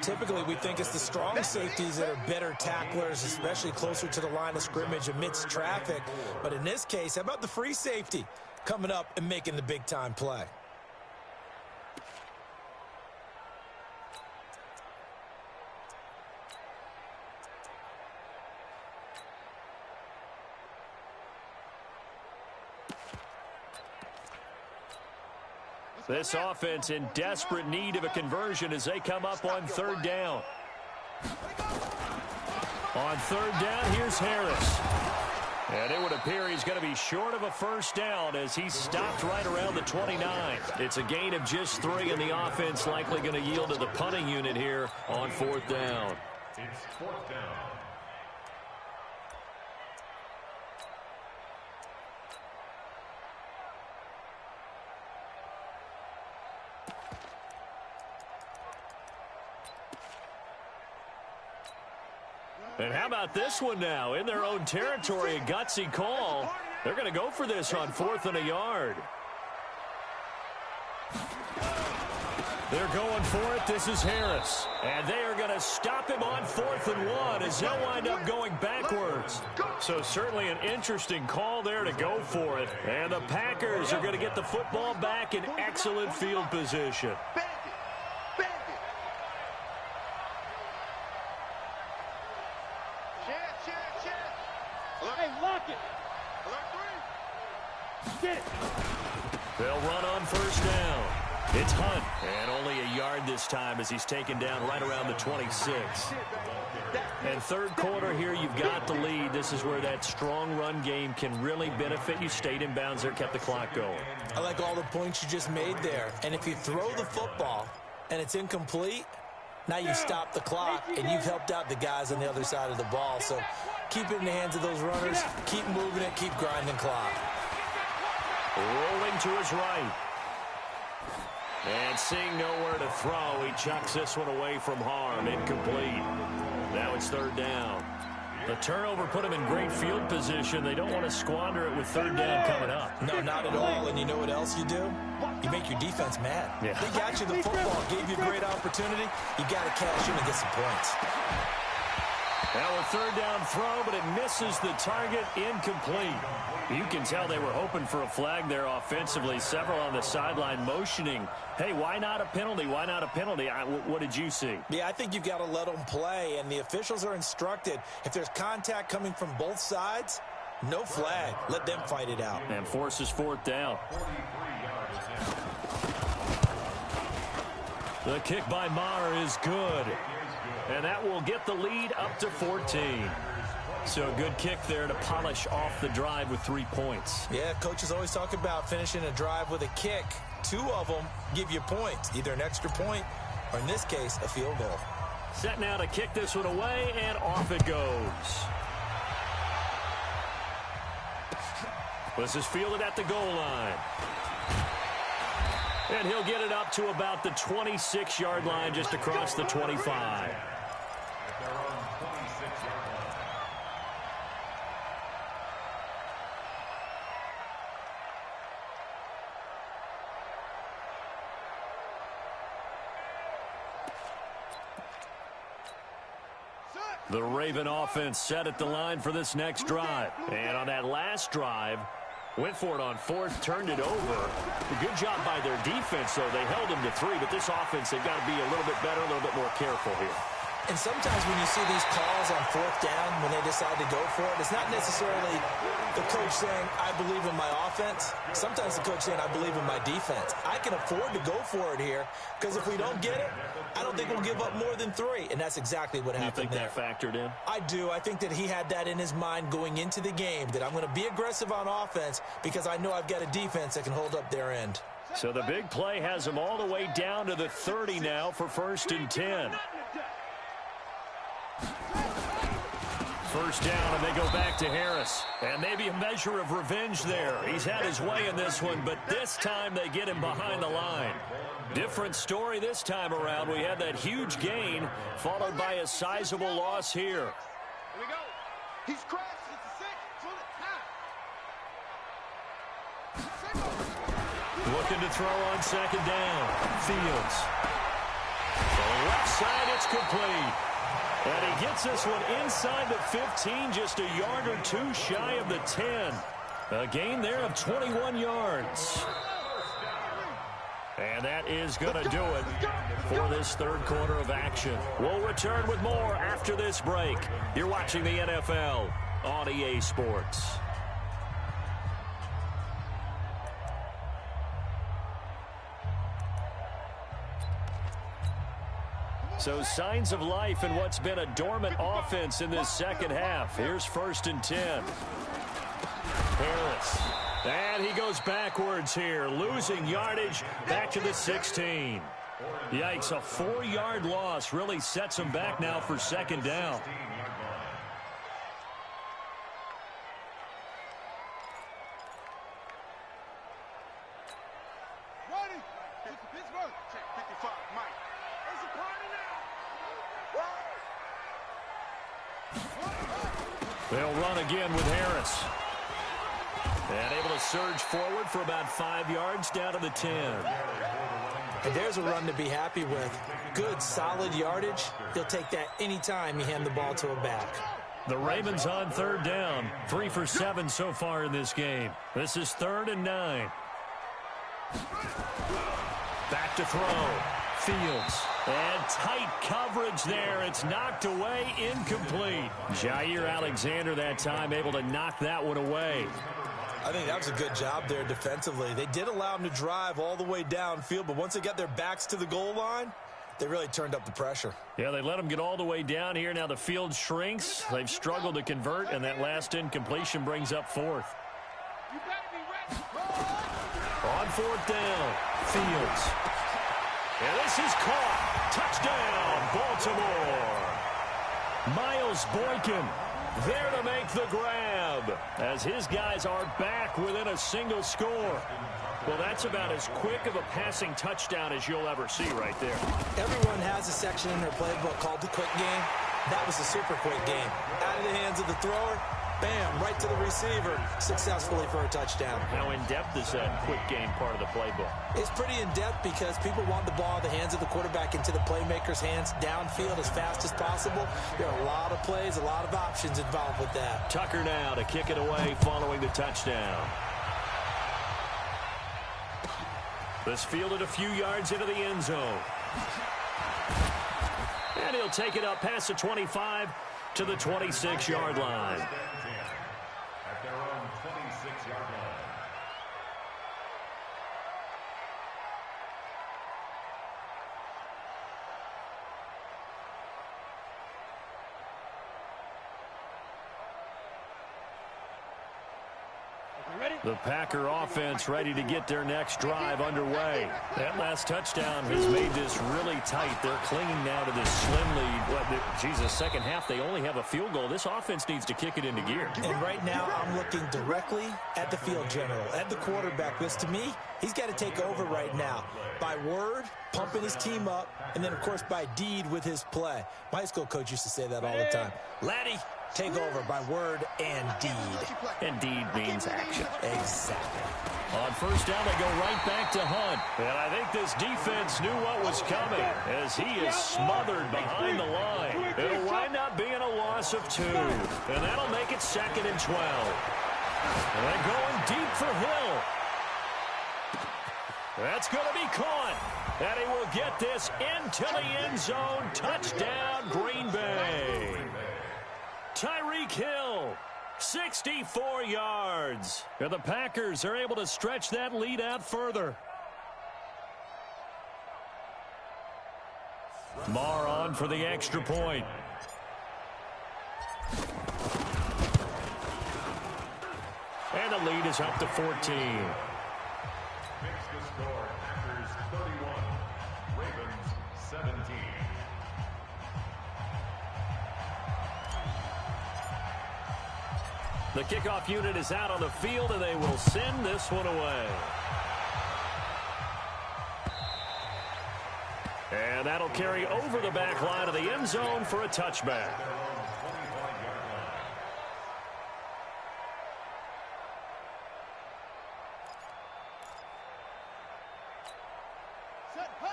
Speaker 5: Typically, we think it's the strong safeties that are better tacklers, especially closer to the line of scrimmage amidst traffic. But in this case, how about the free safety coming up and making the big-time play?
Speaker 2: This offense in desperate need of a conversion as they come up on 3rd down. On 3rd down, here's Harris. And it would appear he's going to be short of a first down as he's stopped right around the 29. It's a gain of just 3, and the offense likely going to yield to the punting unit here on 4th down.
Speaker 3: It's 4th down.
Speaker 2: And how about this one now? In their own territory, a gutsy call. They're going to go for this on 4th and a yard. They're going for it. This is Harris. And they are going to stop him on 4th and 1 as he'll wind up going backwards. So certainly an interesting call there to go for it. And the Packers are going to get the football back in excellent field position.
Speaker 4: Hey, lock it. Get it.
Speaker 2: They'll run on 1st down. It's Hunt, and only a yard this time as he's taken down right around the 26. And 3rd quarter here, you've got the lead. This is where that strong run game can really benefit you. Stayed in bounds there, kept the clock going.
Speaker 5: I like all the points you just made there. And if you throw the football and it's incomplete, now you stop the clock, and you've helped out the guys on the other side of the ball. So keep it in the hands of those runners. Keep moving it. Keep grinding clock.
Speaker 2: Rolling to his right. And seeing nowhere to throw, he chucks this one away from harm. Incomplete. Now it's 3rd down. The turnover put him in great field position. They don't want to squander it with 3rd down coming up.
Speaker 5: No, not at all. And you know what else you do? You make your defense mad.
Speaker 2: Yeah.
Speaker 5: They got you the football, gave you a great opportunity. You got to cash in and get some points.
Speaker 2: Now a 3rd down throw, but it misses the target. Incomplete. You can tell they were hoping for a flag there offensively. Several on the sideline motioning, hey, why not a penalty? Why not a penalty? What did you see?
Speaker 5: Yeah, I think you've got to let them play, and the officials are instructed. If there's contact coming from both sides, no flag. Let them fight it out.
Speaker 2: And forces 4th down. The kick by Maher is good. And that will get the lead up to 14. So a good kick there to polish off the drive with 3 points.
Speaker 5: Yeah, coaches always talk about finishing a drive with a kick. 2 of them give you points, either an extra point or, in this case, a field goal.
Speaker 2: Set now to kick this one away, and off it goes. This is fielded at the goal line. And he'll get it up to about the 26-yard line, just across the 25. The Raven offense set at the line for this next drive. And on that last drive, went for it on 4th, turned it over. A good job by their defense, though. They held them to 3, but this offense, they've got to be a little bit better, a little bit more careful here.
Speaker 5: And sometimes when you see these calls on 4th down, when they decide to go for it, it's not necessarily the coach saying, I believe in my offense. Sometimes the coach saying, I believe in my defense. I can afford to go for it here, because if we don't get it, I don't think we'll give up more than 3. And that's exactly what happened there.
Speaker 2: You think that factored in?
Speaker 5: I do. I think that he had that in his mind going into the game, that I'm going to be aggressive on offense because I know I've got a defense that can hold up their end.
Speaker 2: So the big play has them all the way down to the 30 now for 1st and 10. 1st down, and they go back to Harris. And maybe a measure of revenge there. He's had his way in this one, but this time they get him behind the line. Different story this time around. We had that huge gain, followed by a sizable loss here.
Speaker 4: Here we go. He's crashed. It's a 6. Full
Speaker 2: Looking to throw on 2nd down. Fields. To the left side, it's complete. And he gets this one inside the 15, just a yard or 2 shy of the 10. A gain there of 21 yards. And that is going to do it for this 3rd quarter of action. We'll return with more after this break. You're watching the NFL on EA Sports. So signs of life in what's been a dormant offense in this 2nd half. Here's 1st and 10. Harris. And he goes backwards here, losing yardage back to the 16. Yikes, a 4-yard loss really sets him back now for 2nd down. They'll run again with Harris. And able to surge forward for about 5 yards down to the 10.
Speaker 5: And there's a run to be happy with. Good, solid yardage. He'll take that anytime you hand the ball to a back.
Speaker 2: The Ravens on third down. 3 for 7 so far in this game. This is 3rd and 9. Back to throw. Fields. And tight coverage there. It's knocked away, incomplete. Jair Alexander that time able to knock that one away.
Speaker 5: I think that was a good job there defensively. They did allow him to drive all the way downfield, but once they got their backs to the goal line, they really turned up the pressure.
Speaker 2: Yeah, they let them get all the way down here. Now the field shrinks. They've struggled to convert, and that last incompletion brings up 4th. On 4th down, Fields. And this is caught. Touchdown, Baltimore. Miles Boykin there to make the grab as his guys are back within a single score. Well, that's about as quick of a passing touchdown as you'll ever see right there.
Speaker 5: Everyone has a section in their playbook called the quick game. That was a super quick game. Out of the hands of the thrower, bam, right to the receiver, successfully for a touchdown.
Speaker 2: How in-depth is that quick game part of the playbook?
Speaker 5: It's pretty in-depth because people want the ball in the hands of the quarterback into the playmaker's hands downfield as fast as possible. There are a lot of plays, a lot of options involved with that.
Speaker 2: Tucker now to kick it away following the touchdown. This fielded a few yards into the end zone. And he'll take it up past the 25 to the 26-yard line.
Speaker 3: At their own 26-yard line.
Speaker 2: The Packer offense ready to get their next drive underway. That last touchdown has made this really tight. They're clinging now to this slim lead. Second half, they only have a field goal. This offense needs to kick it into gear.
Speaker 5: And right now, I'm looking directly at the field general, at the quarterback, because to me, he's got to take over right now. By word, pumping his team up, and then, of course, by deed with his play. My high school coach used to say that all the time. Laddie, take over by word and deed.
Speaker 2: And deed means action.
Speaker 5: Exactly.
Speaker 2: On first down, they go right back to Hunt. And I think this defense knew what was coming as he is smothered behind the line. It'll wind up being a loss of 2. And that'll make it 2nd and 12. And they're going deep for Hill. That's going to be caught. And he will get this into the end zone. Touchdown, Green Bay. Tyreek Hill, 64 yards. And the Packers are able to stretch that lead out further. Marr on for the extra point. And the lead is up to 14.
Speaker 3: Makes the score Packers 31, Ravens 17.
Speaker 2: The kickoff unit is out on the field, and they will send this one away. And that'll carry over the back line of the end zone for a touchback.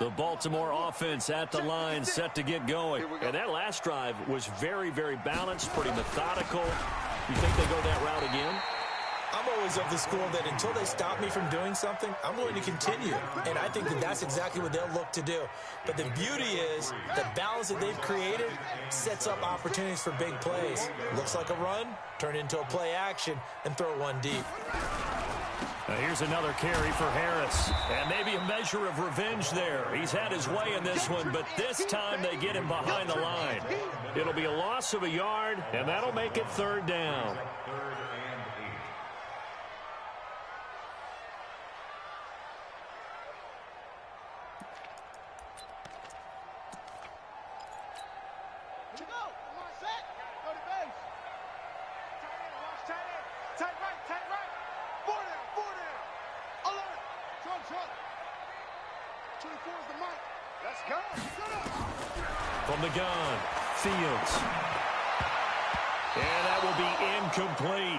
Speaker 2: The Baltimore offense at the line, set to get going. And that last drive was very, very balanced, pretty methodical. You think they go that route again?
Speaker 5: I'm always of the school that until they stop me from doing something, I'm going to continue. And I think that that's exactly what they'll look to do. But the beauty is the balance that they've created sets up opportunities for big plays. Looks like a run, turn into a play action, and throw one deep.
Speaker 2: Now here's another carry for Harris. And maybe a measure of revenge there. He's had his way in this one, but this time they get him behind the line. It'll be a loss of a yard, and that'll make it 3rd down. From the gun, Fields. And that will be incomplete.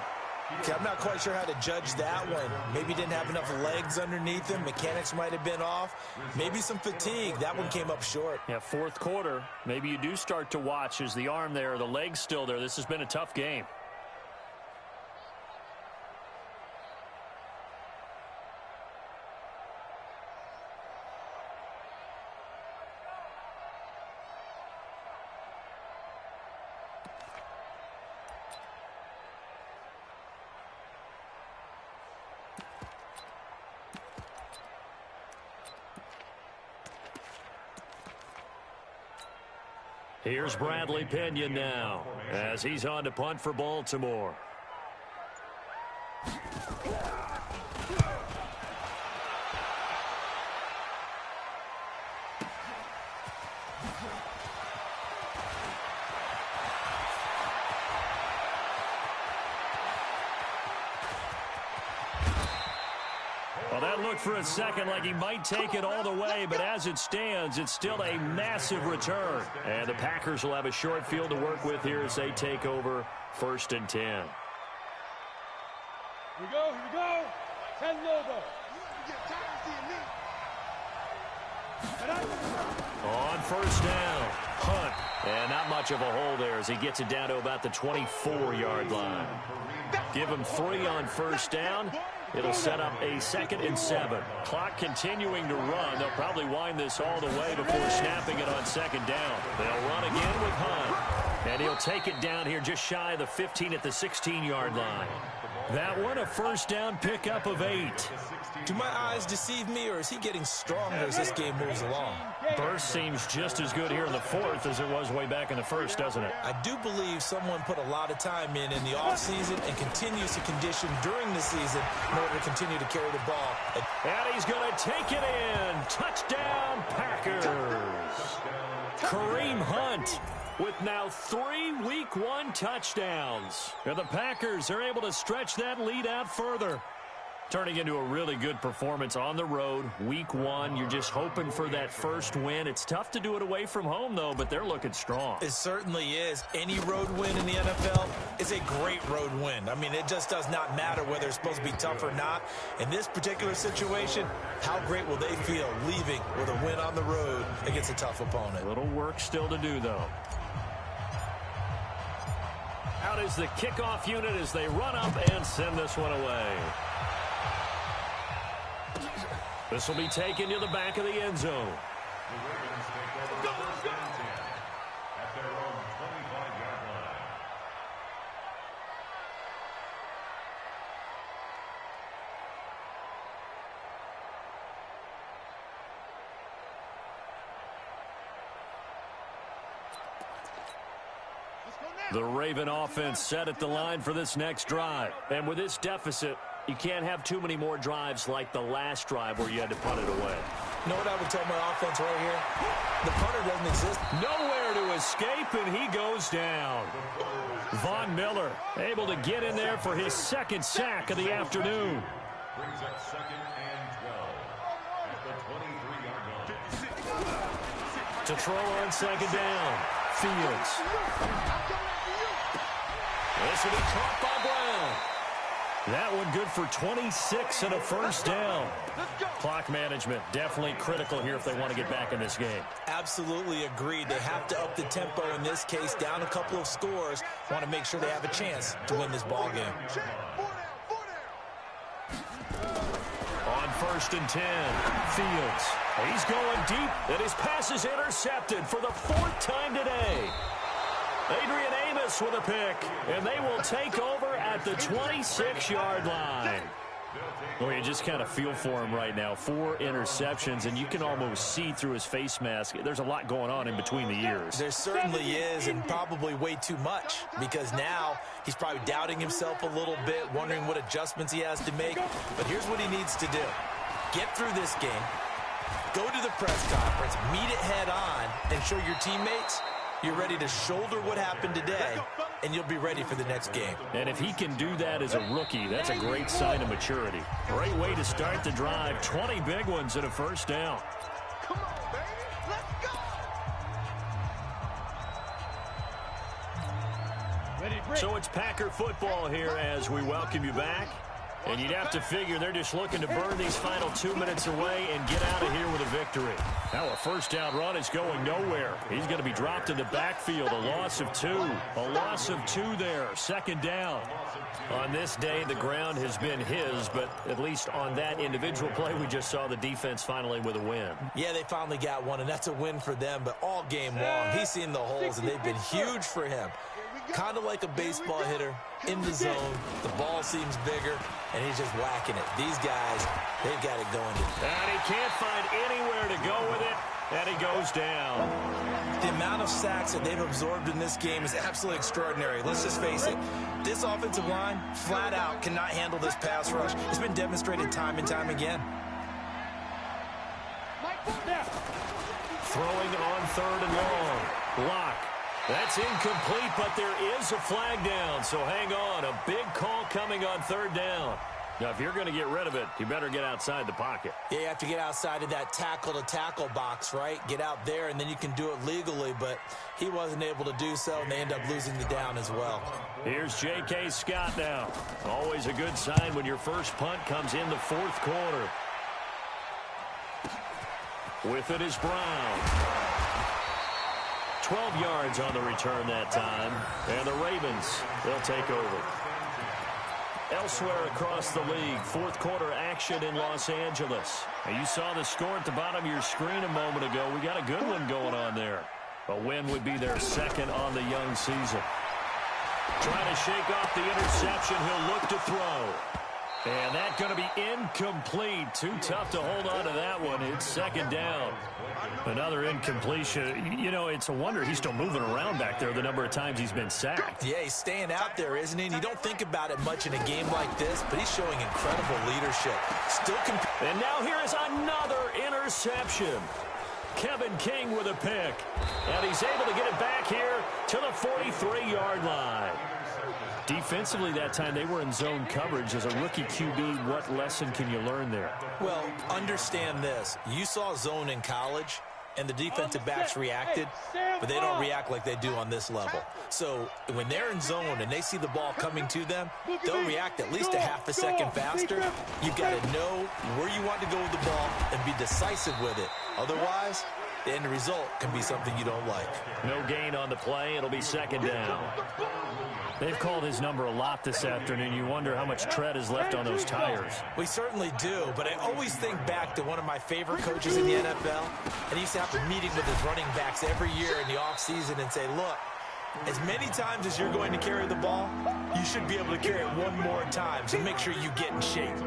Speaker 5: Okay, I'm not quite sure how to judge that one. Maybe didn't have enough legs underneath him. Mechanics might have been off. Maybe some fatigue. That one came up short.
Speaker 2: Yeah, fourth quarter. Maybe you do start to watch as the arm there, the leg's still there. This has been a tough game. Here's Bradley Pinion now as he's on to punt for Baltimore. Well, that looked for a second like he might take it all the way, but as it stands, it's still a massive return. And the Packers will have a short field to work with here as they take over 1st and 10.
Speaker 4: Here we go. 10 logo.
Speaker 2: On 1st down, Hunt. And not much of a hole there as he gets it down to about the 24-yard line. Give him 3 on 1st down. It'll set up a 2nd and 7. Clock continuing to run. They'll probably wind this all the way before snapping it on 2nd down. They'll run again with Hunt. And he'll take it down here just shy of the 15 at the 16-yard line. That one a 1st down pickup of 8.
Speaker 5: Do my eyes deceive me, or is he getting stronger as this game moves along?
Speaker 2: Burst seems just as good here in the 4th as it was way back in the 1st, doesn't it?
Speaker 5: I do believe someone put a lot of time in the offseason and continues to condition during the season in order to continue to carry the ball.
Speaker 2: And he's going to take it in. Touchdown, Packers. Kareem Hunt with now 3 Week 1 touchdowns. And the Packers are able to stretch that lead out further. Turning into a really good performance on the road. Week 1, you're just hoping for that first win. It's tough to do it away from home, though, but they're looking strong.
Speaker 5: It certainly is. Any road win in the NFL is a great road win. I mean, it just does not matter whether it's supposed to be tough or not. In this particular situation, how great will they feel leaving with a win on the road against a tough opponent?
Speaker 2: A little work still to do, though. Out is the kickoff unit as they run up and send this one away. This will be taken to the back of the end zone.
Speaker 3: The Ravens take over 1st and 10 at their own 25-yard line.
Speaker 2: The Raven offense set at the line for this next drive. And with this deficit, you can't have too many more drives like the last drive where you had to punt it away.
Speaker 5: You know what I would tell my offense right here? The punter doesn't exist.
Speaker 2: Nowhere to escape, and he goes down. Von Miller able to get in there for his 2nd sack of the afternoon.
Speaker 3: Brings up 2nd and 12 at the 23-yard line.
Speaker 2: To throw on 2nd down, Fields. This will be caught by Brown. That one good for 26 and a 1st down. Clock management definitely critical here if they want to get back in this game.
Speaker 5: Absolutely agreed. They have to up the tempo in this case, down a couple of scores. Want to make sure they have a chance to win this ball game.
Speaker 2: On 1st and 10, Fields. He's going deep, and his pass is intercepted for the 4th time today. Adrian Amos with a pick, and they will take over at the 26-yard line. Well, you just kind of feel for him right now. 4 interceptions, and you can almost see through his face mask. There's a lot going on in between the ears.
Speaker 5: There certainly is, and probably way too much, because now he's probably doubting himself a little bit, wondering what adjustments he has to make. But here's what he needs to do. Get through this game, go to the press conference, meet it head on, and show your teammates you're ready to shoulder what happened today, and you'll be ready for the next game.
Speaker 2: And if he can do that as a rookie, that's a great sign of maturity. Great way to start the drive. 20 big ones and a 1st down.
Speaker 4: Come on, baby. Let's go.
Speaker 2: So it's Packer football here as we welcome you back. And you'd have to figure they're just looking to burn these final 2 minutes away and get out of here with a victory. Now a first down run is going nowhere. He's going to be dropped in the backfield. A loss of 2. A loss of 2 there. Second down. On this day, the ground has been his, but at least on that individual play, we just saw the defense finally with a win.
Speaker 5: Yeah, they finally got one, and that's a win for them. But all game long, he's seen the holes, and they've been huge for him. Kind of like a baseball hitter in the zone. The ball seems bigger, and he's just whacking it. These guys, they've got it going.
Speaker 2: And he can't find anywhere to go with it, and he goes down.
Speaker 5: The amount of sacks that they've absorbed in this game is absolutely extraordinary. Let's just face it. This offensive line, flat out, cannot handle this pass rush. It's been demonstrated time and time again.
Speaker 2: Throwing on 3rd and long. Block. That's incomplete, but there is a flag down, so hang on. A big call coming on 3rd down. Now, if you're going to get rid of it, you better get outside the pocket.
Speaker 5: Yeah, you have to get outside of that tackle-to-tackle box, right? Get out there, and then you can do it legally, but he wasn't able to do so, and they end up losing the down as well.
Speaker 2: Here's J.K. Scott now. Always a good sign when your first punt comes in the 4th quarter. With it is Brown. 12 yards on the return that time. And the Ravens, they'll take over. Elsewhere across the league, 4th quarter action in Los Angeles. And you saw the score at the bottom of your screen a moment ago. We got a good one going on there. A win would be their 2nd on the young season. Trying to shake off the interception. He'll look to throw. And that's going to be incomplete. Too tough to hold on to that one. It's 2nd down. Another incompletion. You know, it's a wonder he's still moving around back there the number of times he's been sacked.
Speaker 5: Yeah, he's staying out there, isn't he? And you don't think about it much in a game like this, but he's showing incredible leadership.
Speaker 2: And now here is another interception. Kevin King with a pick. And he's able to get it back here to the 43-yard line. Defensively that time, they were in zone coverage. As a rookie QB, what lesson can you learn there?
Speaker 5: Well, understand this. You saw zone in college, and the defensive backs reacted, but they don't react like they do on this level. So when they're in zone and they see the ball coming to them, they'll react at least a half a second faster. You've got to know where you want to go with the ball and be decisive with it. Otherwise, the end result can be something you don't like.
Speaker 2: No gain on the play. It'll be 2nd down. They've called his number a lot this afternoon. You wonder how much tread is left on those tires.
Speaker 5: We certainly do, but I always think back to one of my favorite coaches in the NFL, and he used to have a meeting with his running backs every year in the offseason and say, look, as many times as you're going to carry the ball, you should be able to carry it one more time, so make sure you get in shape.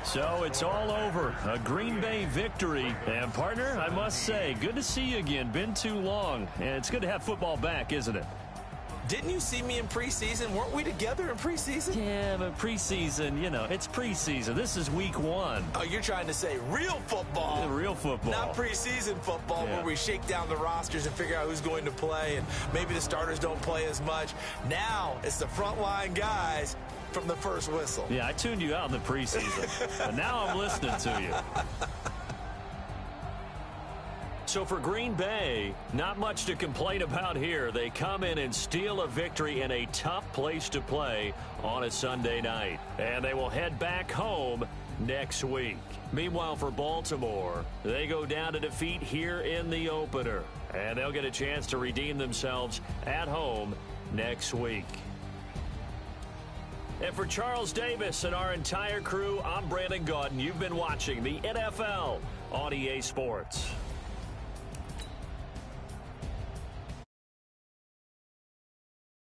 Speaker 2: So it's all over. A Green Bay victory. And, partner, I must say, good to see you again. Been too long. And it's good to have football back, isn't it?
Speaker 5: Didn't you see me in preseason? Weren't we together in preseason?
Speaker 2: Yeah, but preseason, you know, it's preseason. This is week 1.
Speaker 5: Oh, you're trying to say real football.
Speaker 2: Yeah, real football.
Speaker 5: Not preseason football where we shake down the rosters and figure out who's going to play, and maybe the starters don't play as much. Now it's the frontline guys from the first whistle.
Speaker 2: Yeah, I tuned you out in the preseason, but now I'm listening to you. So for Green Bay, not much to complain about here. They come in and steal a victory in a tough place to play on a Sunday night. And they will head back home next week. Meanwhile, for Baltimore, they go down to defeat here in the opener. And they'll get a chance to redeem themselves at home next week. And for Charles Davis and our entire crew, I'm Brandon Gaudin. You've been watching the NFL on EA Sports.